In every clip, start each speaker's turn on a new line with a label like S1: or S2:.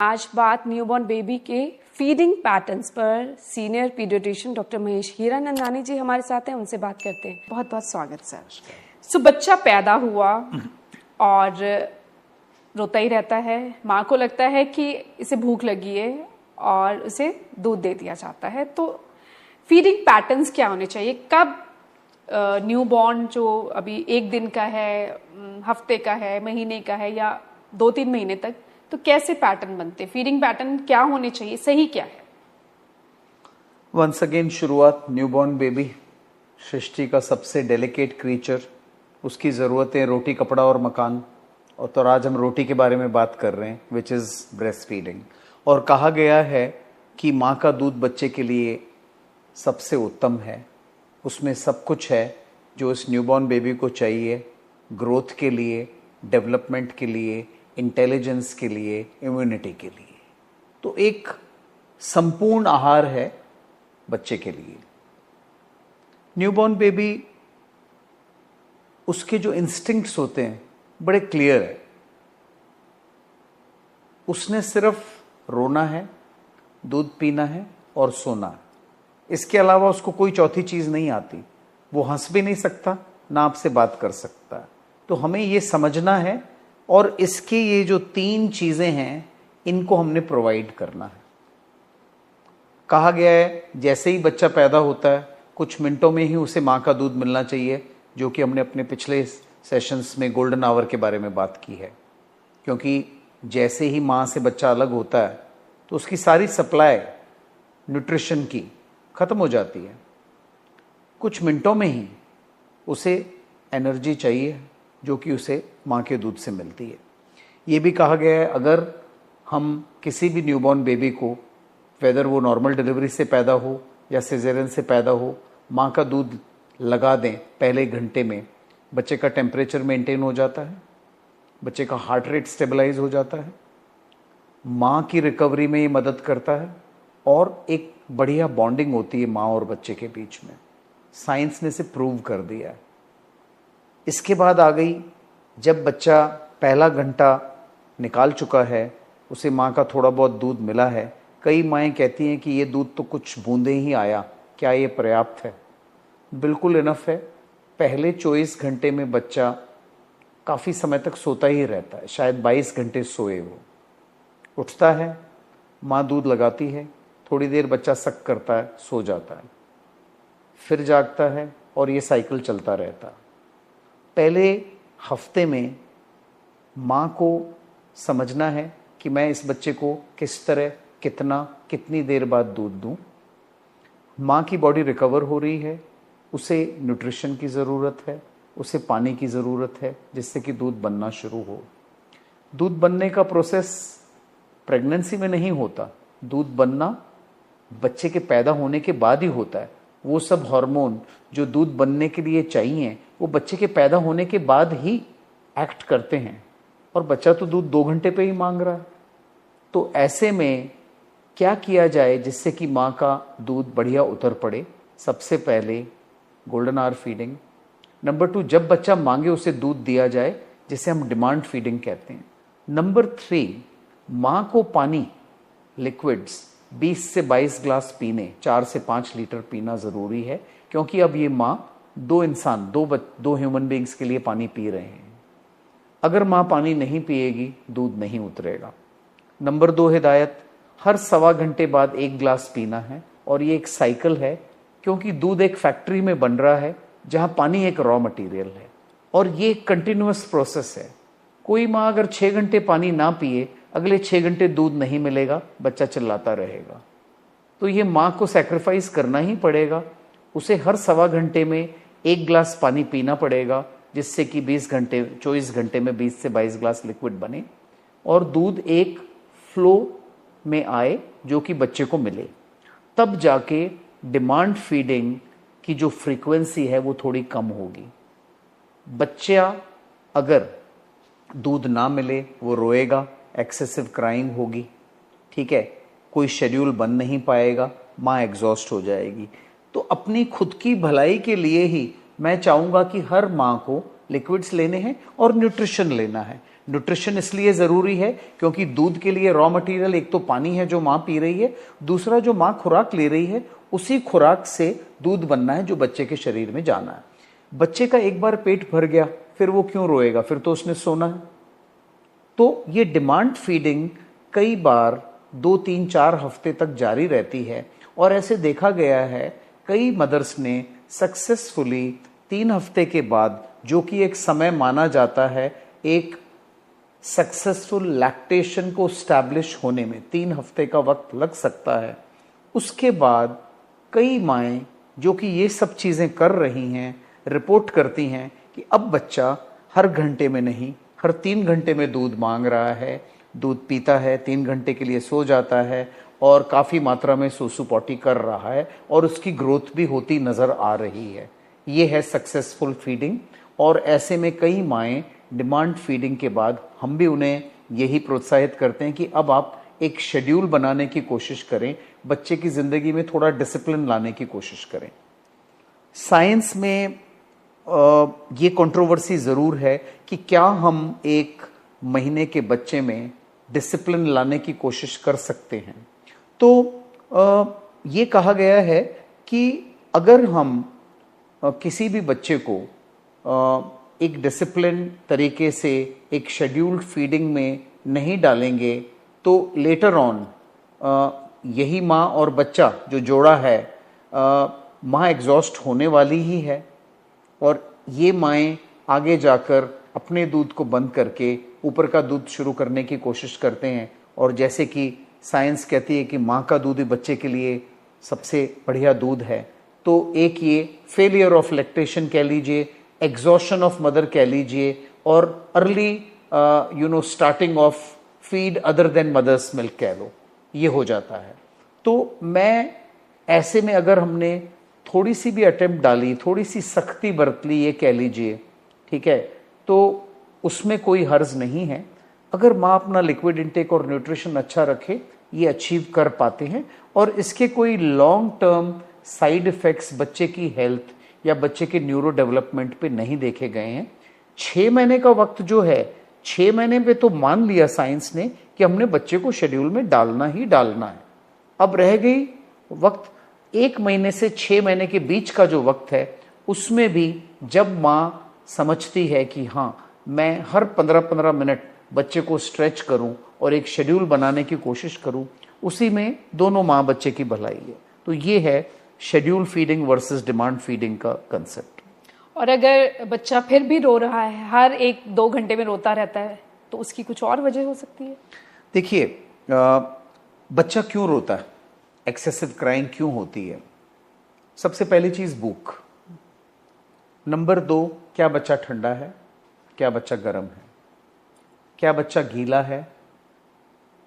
S1: आज बात newborn baby के फीडिंग पैटर्न्स पर senior paediatrician doctor Mahesh Hiranandani ji हमारे साथ हैं, उनसे बात करते हैं। बहुत बहुत स्वागत सर। बच्चा पैदा हुआ और रोता ही रहता है, माँ को लगता है कि इसे भूख लगी है और उसे दूध दे दिया जाता है। तो फीडिंग पैटर्न्स क्या होने चाहिए? कब न्यूबॉर्न जो अभी 1 दिन का है, हफ्ते का है, महीने का है या 2-3 महीने तक, तो कैसे पैटर्न बनते? फीडिंग पैटर्न क्या होने चाहिए? सही क्या है?
S2: वंस अगेन शुरुआत, न्यूबॉर्न बेबी सृष्टि का सबसे डेलिकेट क्रीचर, उसकी ज़रूरतें रोटी, कपड़ा और मकान। और तो आज हम रोटी के बारे में बात कर रहे हैं, विच इज़ ब्रेस्ट फीडिंग। और कहा गया है कि माँ का दूध बच्चे के लिए सबसे उत्तम है। उसमें सब कुछ है जो इस न्यूबॉर्न बेबी को चाहिए, ग्रोथ के लिए, डेवलपमेंट के लिए, इंटेलिजेंस के लिए, इम्यूनिटी के लिए। तो एक संपूर्ण आहार है बच्चे के लिए। न्यूबॉर्न बेबी, उसके जो इंस्टिंक्ट्स होते हैं बड़े क्लियर है। उसने सिर्फ रोना है, दूध पीना है और सोना है। इसके अलावा उसको कोई चौथी चीज नहीं आती। वो हंस भी नहीं सकता, ना आपसे बात कर सकता है। तो हमें ये समझना है और इसके ये जो 3 चीजें हैं, इनको हमने प्रोवाइड करना है। कहा गया है जैसे ही बच्चा पैदा होता है कुछ मिनटों में ही उसे माँ का दूध मिलना चाहिए, जो कि हमने अपने पिछले सेशंस में गोल्डन आवर के बारे में बात की है। क्योंकि जैसे ही माँ से बच्चा अलग होता है तो उसकी सारी सप्लाई न्यूट्रिशन की खत्म हो जाती है। कुछ मिनटों में ही उसे एनर्जी चाहिए जो कि उसे माँ के दूध से मिलती है। ये भी कहा गया है अगर हम किसी भी न्यूबॉर्न बेबी को, वेदर वो नॉर्मल डिलीवरी से पैदा हो या सिजेरियन से पैदा हो, माँ का दूध लगा दें पहले घंटे में, बच्चे का टेम्परेचर मेंटेन हो जाता है, बच्चे का हार्ट रेट स्टेबलाइज हो जाता है, माँ की रिकवरी में ये मदद करता है और एक बढ़िया बॉन्डिंग होती है माँ और बच्चे के बीच में। साइंस ने इसे प्रूव कर दिया है। इसके बाद आ गई जब बच्चा पहला घंटा निकाल चुका है, उसे माँ का थोड़ा बहुत दूध मिला है। कई माएँ कहती हैं कि ये दूध तो कुछ बूंदे ही आया, क्या ये पर्याप्त है? बिल्कुल इनफ है। पहले 24 घंटे में बच्चा काफ़ी समय तक सोता ही रहता है, शायद 22 घंटे सोए वो। उठता है, माँ दूध लगाती है, थोड़ी देर बच्चा सक करता है, सो जाता है, फिर जागता है और ये साइकिल चलता रहता है। पहले हफ्ते में माँ को समझना है कि मैं इस बच्चे को किस तरह, कितना, कितनी देर बाद दूध दूँ। माँ की बॉडी रिकवर हो रही है, उसे न्यूट्रिशन की ज़रूरत है, उसे पानी की ज़रूरत है, जिससे कि दूध बनना शुरू हो। दूध बनने का प्रोसेस प्रेगनेंसी में नहीं होता। दूध बनना बच्चे के पैदा होने के बाद ही होता है। वो सब हार्मोन जो दूध बनने के लिए चाहिए वो बच्चे के पैदा होने के बाद ही एक्ट करते हैं, और बच्चा तो दूध 2 घंटे पे ही मांग रहा है। तो ऐसे में क्या किया जाए जिससे कि माँ का दूध बढ़िया उतर पड़े? सबसे पहले गोल्डन आवर फीडिंग। नंबर 2, जब बच्चा मांगे उसे दूध दिया जाए, जिसे हम डिमांड फीडिंग कहते हैं। नंबर 3, माँ को पानी, लिक्विड्स 20 से 22 ग्लास पीने, 4 से 5 लीटर पीना ज़रूरी है, क्योंकि अब ये माँ 2 इंसान, दो ह्यूमन बींग्स के लिए पानी पी रहे हैं। अगर माँ पानी नहीं पिएगी, दूध नहीं उतरेगा। नंबर 2 हिदायत, हर 1.25 घंटे बाद 1 ग्लास पीना है। और ये एक साइकिल है, क्योंकि दूध एक फैक्ट्री में बन रहा है जहाँ पानी एक रॉ मटेरियल है, और ये एक कंटिन्यूअस प्रोसेस है। कोई माँ अगर 6 घंटे पानी ना पिए, अगले 6 घंटे दूध नहीं मिलेगा, बच्चा चिल्लाता रहेगा। तो ये माँ को सैक्रिफाइस करना ही पड़ेगा। उसे हर 1.25 घंटे में 1 ग्लास पानी पीना पड़ेगा, जिससे कि 24 घंटे में 20 से 22 ग्लास लिक्विड बने और दूध एक फ्लो में आए जो कि बच्चे को मिले। तब जाके डिमांड फीडिंग की जो फ्रीक्वेंसी है वो थोड़ी कम होगी। बच्चा अगर दूध ना मिले वो रोएगा, एक्सेसिव क्राइंग होगी, ठीक है, कोई शेड्यूल बन नहीं पाएगा, माँ एग्जॉस्ट हो जाएगी। तो अपनी खुद की भलाई के लिए ही मैं चाहूँगा कि हर माँ को लिक्विड्स लेने हैं और न्यूट्रिशन लेना है। न्यूट्रिशन इसलिए जरूरी है क्योंकि दूध के लिए रॉ मटेरियल एक तो पानी है जो माँ पी रही है, दूसरा जो माँ खुराक ले रही है उसी खुराक से दूध बनना है जो बच्चे के शरीर में जाना है। बच्चे का एक बार पेट भर गया फिर वो क्यों रोएगा, फिर तो उसने सोना है। तो ये डिमांड फीडिंग कई बार 2-3-4 हफ्ते तक जारी रहती है और ऐसे देखा गया है कई मदर्स ने सक्सेसफुली 3 हफ्ते के बाद, जो कि एक समय माना जाता है एक सक्सेसफुल लैक्टेशन को स्टैब्लिश होने में 3 हफ्ते का वक्त लग सकता है, उसके बाद कई माएँ जो कि ये सब चीज़ें कर रही हैं रिपोर्ट करती हैं कि अब बच्चा हर घंटे में नहीं हर 3 घंटे में दूध मांग रहा है, दूध पीता है, 3 घंटे के लिए सो जाता है और काफ़ी मात्रा में सूसू पॉटी कर रहा है और उसकी ग्रोथ भी होती नज़र आ रही है। ये है सक्सेसफुल फीडिंग। और ऐसे में कई माएँ डिमांड फीडिंग के बाद हम भी उन्हें यही प्रोत्साहित करते हैं कि अब आप एक शेड्यूल बनाने की कोशिश करें, बच्चे की ज़िंदगी में थोड़ा डिसिप्लिन लाने की कोशिश करें। साइंस में ये कंट्रोवर्सी ज़रूर है कि क्या हम 1 महीने के बच्चे में डिसिप्लिन लाने की कोशिश कर सकते हैं। तो ये कहा गया है कि अगर हम किसी भी बच्चे को एक डिसिप्लिन तरीके से एक शेड्यूल्ड फीडिंग में नहीं डालेंगे तो लेटर ऑन यही माँ और बच्चा जो जोड़ा है, माँ एग्जॉस्ट होने वाली ही है और ये माएँ आगे जाकर अपने दूध को बंद करके ऊपर का दूध शुरू करने की कोशिश करते हैं। और जैसे कि साइंस कहती है कि माँ का दूध ही बच्चे के लिए सबसे बढ़िया दूध है, तो एक ये फेलियर ऑफ लैक्टेशन कह लीजिए, एग्जॉशन ऑफ मदर कह लीजिए और early starting of feed other than mother's milk कह लो, ये हो जाता है। तो मैं ऐसे में अगर हमने थोड़ी सी भी अटेम्प्ट डाली, थोड़ी सी सख्ती बरत ली, ये कह लीजिए, ठीक है, तो उसमें कोई हर्ज नहीं है। अगर माँ अपना लिक्विड इंटेक और न्यूट्रिशन अच्छा रखे, ये अचीव कर पाते हैं और इसके कोई लॉन्ग टर्म साइड इफेक्ट्स बच्चे की हेल्थ या बच्चे के न्यूरो डेवलपमेंट पे नहीं देखे गए हैं। 6 महीने का वक्त जो है, 6 महीने पे तो मान लिया साइंस ने कि हमने बच्चे को शेड्यूल में डालना ही डालना है। अब रह गई वक्त 1 महीने से 6 महीने के बीच का जो वक्त है, उसमें भी जब माँ समझती है कि हाँ मैं हर 15-15 मिनट बच्चे को स्ट्रेच करूं और एक शेड्यूल बनाने की कोशिश करूं, उसी में दोनों माँ बच्चे की भलाई है। तो ये है schedule feeding versus demand feeding का कंसेप्ट।
S1: और अगर बच्चा फिर भी रो रहा है, हर 1-2 घंटे में रोता रहता है, तो उसकी कुछ और वजह हो सकती है?
S2: देखिए, बच्चा क्यों रोता है, एक्सेसिव क्राइंग क्यों होती है? सबसे पहली चीज भूख। नंबर 2, क्या बच्चा ठंडा है, क्या बच्चा गर्म है, क्या बच्चा गीला है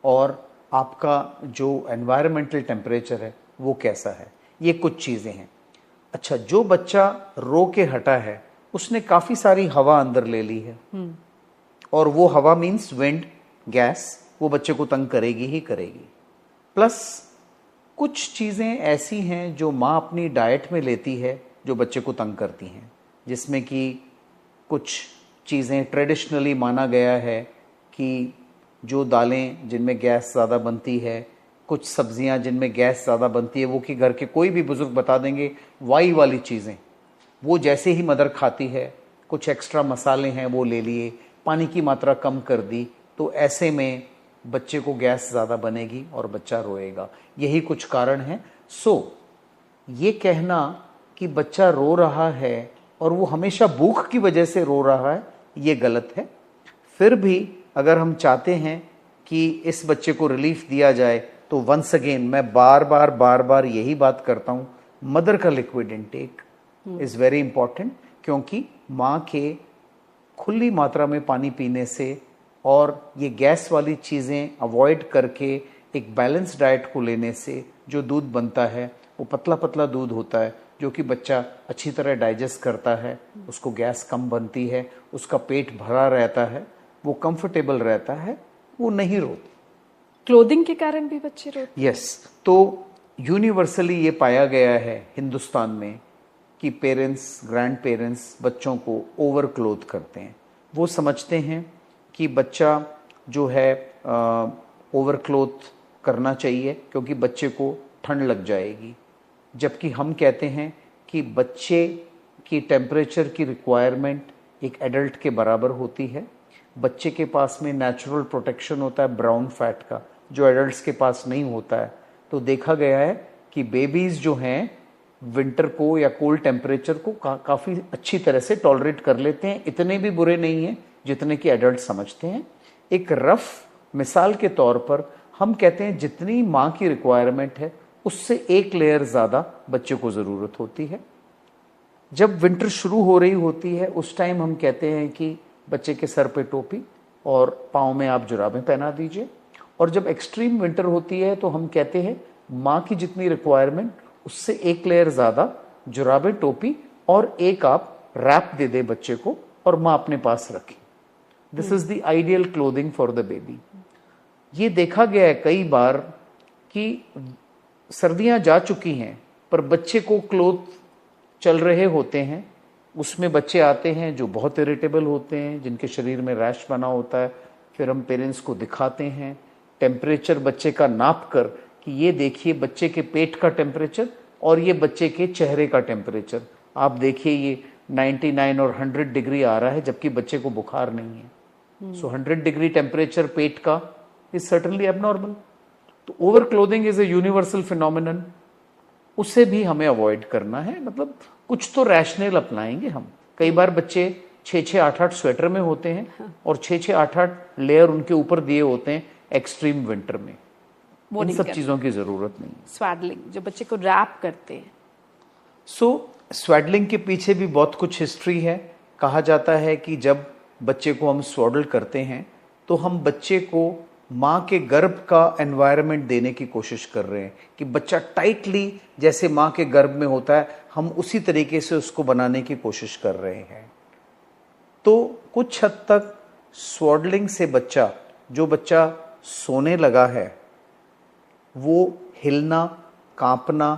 S2: और आपका जो एनवायरमेंटल टेम्परेचर है वो कैसा है, ये कुछ चीजें हैं। अच्छा, जो बच्चा रो के हटा है उसने काफी सारी हवा अंदर ले ली है और वो हवा मीन्स विंड, गैस, वो बच्चे को तंग करेगी ही करेगी। प्लस कुछ चीजें ऐसी हैं जो माँ अपनी डाइट में लेती है जो बच्चे को तंग करती हैं, जिसमें कि कुछ चीज़ें ट्रेडिशनली माना गया है कि जो दालें जिनमें गैस ज़्यादा बनती है, कुछ सब्जियां जिनमें गैस ज़्यादा बनती है, वो कि घर के कोई भी बुजुर्ग बता देंगे वाई वाली चीज़ें, वो जैसे ही मदर खाती है, कुछ एक्स्ट्रा मसाले हैं वो ले लिए, पानी की मात्रा कम कर दी, तो ऐसे में बच्चे को गैस ज़्यादा बनेगी और बच्चा रोएगा। यही कुछ कारण हैं। ये कहना कि बच्चा रो रहा है और वो हमेशा भूख की वजह से रो रहा है, ये गलत है। फिर भी अगर हम चाहते हैं कि इस बच्चे को रिलीफ दिया जाए तो वंस अगेन मैं बार बार यही बात करता हूँ, मदर का liquid intake is very important, क्योंकि माँ के खुली मात्रा में पानी पीने से और ये गैस वाली चीज़ें अवॉइड करके एक बैलेंस डाइट को लेने से जो दूध बनता है वो पतला पतला दूध होता है, जो कि बच्चा अच्छी तरह डाइजेस्ट करता है, उसको गैस कम बनती है, उसका पेट भरा रहता है, वो कंफर्टेबल रहता है, वो नहीं रोता।
S1: क्लोथिंग के कारण भी बच्चे रोते?
S2: यस, तो यूनिवर्सली ये पाया गया है हिंदुस्तान में कि पेरेंट्स, ग्रैंड पेरेंट्स बच्चों को ओवर क्लोथ करते हैं। वो समझते हैं कि बच्चा जो है ओवर क्लोथ करना चाहिए क्योंकि बच्चे को ठंड लग जाएगी, जबकि हम कहते हैं कि बच्चे की टेम्परेचर की रिक्वायरमेंट एक एडल्ट के बराबर होती है। बच्चे के पास में नेचुरल प्रोटेक्शन होता है ब्राउन फैट का, जो एडल्ट्स के पास नहीं होता है। तो देखा गया है कि बेबीज जो हैं विंटर को या कोल्ड टेम्परेचर को काफ़ी अच्छी तरह से टॉलरेट कर लेते हैं, इतने भी बुरे नहीं हैं जितने कि एडल्ट समझते हैं। एक रफ मिसाल के तौर पर हम कहते हैं जितनी माँ की रिक्वायरमेंट है उससे एक लेयर ज़्यादा बच्चे को ज़रूरत होती है। जब विंटर शुरू हो रही होती है उस टाइम हम कहते हैं कि बच्चे के सर पे टोपी और पाँव में आप जुराबें पहना दीजिए। और जब एक्सट्रीम विंटर होती है तो हम कहते हैं माँ की जितनी रिक्वायरमेंट उससे एक लेयर ज़्यादा जुराबें, टोपी और एक आप रैप दे दे बच्चे को और माँ अपने पास रखे। This is the ideal clothing for the baby. ये देखा गया है कई बार कि सर्दियां जा चुकी हैं पर बच्चे को क्लोथ चल रहे होते हैं, उसमें बच्चे आते हैं जो बहुत इरिटेबल होते हैं, जिनके शरीर में रैश बना होता है। फिर हम पेरेंट्स को दिखाते हैं टेम्परेचर बच्चे का नाप कर कि ये देखिए बच्चे के पेट का टेम्परेचर और ये बच्चे के चेहरे का टेम्परेचर, आप देखिए ये 99 और 100 डिग्री आ रहा है जबकि बच्चे को बुखार नहीं है। सो 100 डिग्री टेम्परेचर पेट का इज सर्टनली एबनॉर्मल। तो over clothing is a universal phenomenon, उसे भी हमें अवॉइड करना है। मतलब कुछ तो रैशनल अपनाएंगे हम। कई बार बच्चे 6-6, 8-8 स्वेटर में होते हैं और 6-6, 8-8 लेयर उनके ऊपर दिए होते हैं एक्सट्रीम विंटर में।
S1: वो
S2: इन सब चीजों की जरूरत नहीं है।
S1: स्वैडलिंग जो बच्चे को रैप करते हैं,
S2: स्वैडलिंग के पीछे भी बहुत कुछ हिस्ट्री है। कहा जाता है कि जब बच्चे को हम स्वॉडल करते हैं तो हम बच्चे को माँ के गर्भ का एनवायरनमेंट देने की कोशिश कर रहे हैं कि बच्चा टाइटली जैसे माँ के गर्भ में होता है हम उसी तरीके से उसको बनाने की कोशिश कर रहे हैं। तो कुछ हद तक स्वॉडलिंग से जो बच्चा सोने लगा है वो हिलना, कांपना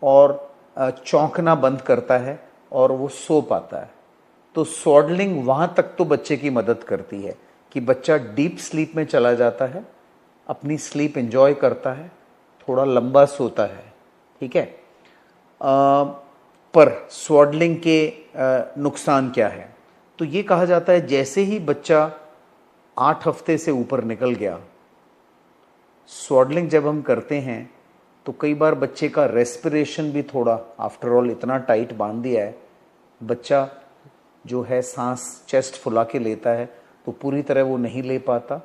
S2: और चौंकना बंद करता है और वो सो पाता है। तो स्वॉडलिंग वहां तक तो बच्चे की मदद करती है कि बच्चा डीप स्लीप में चला जाता है, अपनी स्लीप एंजॉय करता है, थोड़ा लंबा सोता है, ठीक है। पर स्वॉडलिंग के नुकसान क्या है? तो ये कहा जाता है जैसे ही बच्चा 8 हफ्ते से ऊपर निकल गया, स्वॉडलिंग जब हम करते हैं तो कई बार बच्चे का रेस्पिरेशन भी थोड़ा, आफ्टर ऑल इतना टाइट बांध दिया है, बच्चा जो है सांस चेस्ट फुला के लेता है तो पूरी तरह वो नहीं ले पाता।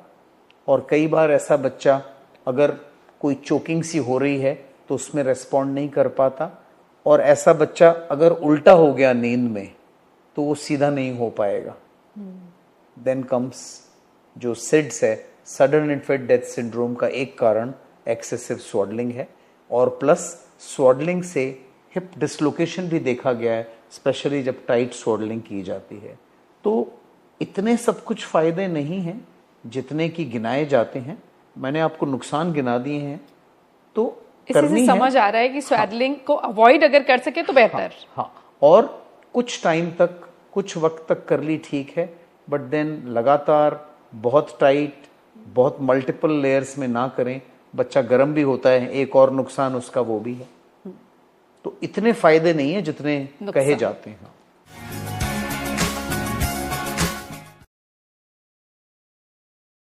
S2: और कई बार ऐसा बच्चा अगर कोई चोकिंग सी हो रही है तो उसमें रेस्पॉन्ड नहीं कर पाता। और ऐसा बच्चा अगर उल्टा हो गया नींद में तो वो सीधा नहीं हो पाएगा। देन कम्स जो सिड्स है, सडन इन्फेंट डेथ सिंड्रोम का एक कारण एक्सेसिव स्वॉडलिंग है। और प्लस स्वॉडलिंग से हिप डिसलोकेशन भी देखा गया है, स्पेशली जब टाइट स्वॉडलिंग की जाती है। तो इतने सब कुछ फायदे नहीं हैं जितने की गिनाए जाते हैं। मैंने आपको नुकसान गिना दिए हैं। तो
S1: इससे से समझ आ रहा है कि स्वैडलिंग को अवॉइड अगर कर सके तो बेहतर।
S2: हाँ, और कुछ टाइम तक, कुछ वक्त तक कर ली ठीक है, बट देन लगातार बहुत टाइट, बहुत मल्टीपल लेयर्स में ना करें। बच्चा गर्म भी होता है, एक और नुकसान उसका वो भी है। तो इतने फायदे नहीं है जितने कहे जाते हैं।